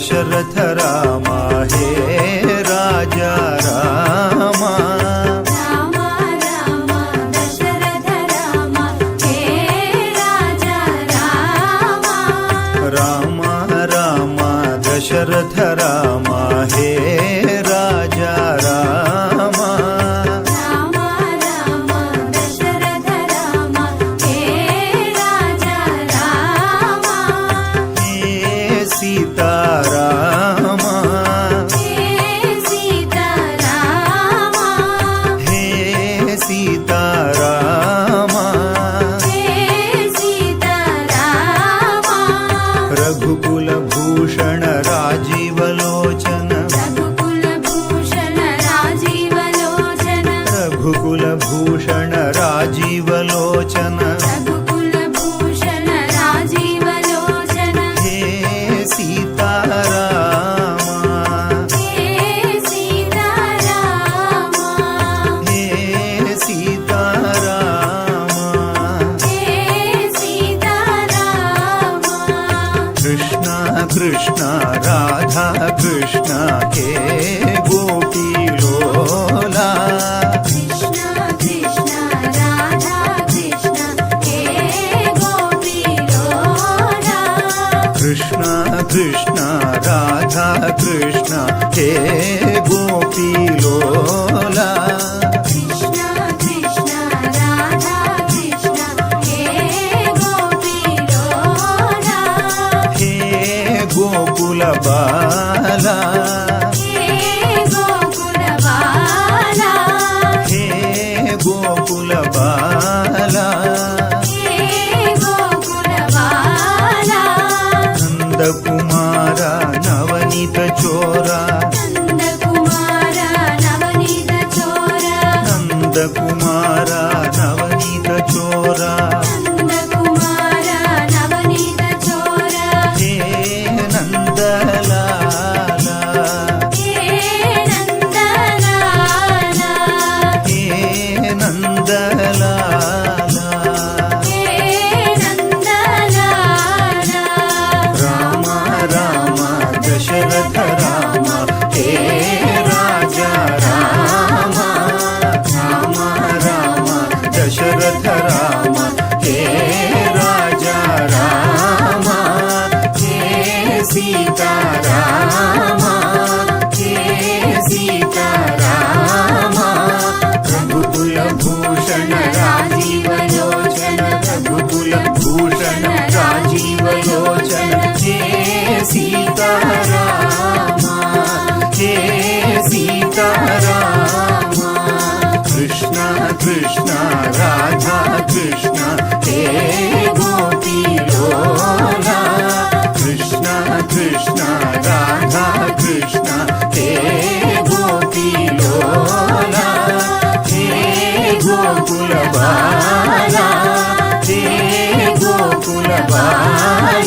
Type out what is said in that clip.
दशरथ रामा हे राजा रामा राम राम दशरथ रामा हे राजा रामा राम राम दशरथ रामा हे राजा रामा राम राम दशरथ रामा हे राजा रामा हे सीता रामा हे सीता रामा हे सीता रामा हे सीता रामा रघुकुल भूषण राजीव लोचन रघुकुल भूषण राजीव लोचन रघुकुल भूषण राजीव लोचन रघुकुल भूषण राजीव लोचन हे सीता रामा हे सीता रामा हे सीता रामा हे सीता रामा कृष्ण कृष्ण राधा कृष्ण हे गोपी लोला कृष्ण कृष्ण राधा कृष्ण हे गोपी लोला कृष्ण कृष्ण राधा कृष्ण हे गोपी लोला कृष्ण कृष्ण राधा कृष्ण हे गोपी लोला हे गोकुल बाला हे गोकुल बाला हे गोकुल बाला हे गोकुल बाला नंद कुमार नवनीत चोरा नंद कुमार नवनीत चोरा नंद कुमार नवनीत चोरा नंद कुमार नवनीत चोरा हे नंदलाला हे नंदलाला हे नंदलाला हे नंदलाला राम राम दशरथ रामा हे राजा रामा राम राम दशरथ रामा हे राजा रामा हे सीता रामा हे सीता रामा रघुकुल भूषण राजीव लोचन रघुकुल भूषण राजीव लोचन हे सीता रामा हे सीता रामा कृष्ण कृष्ण राधा कृष्ण हे गोपी लोला कृष्ण कृष्ण राधा कृष्ण हे गोपी लोला हे गोकुल बाला हे गोकुल बाला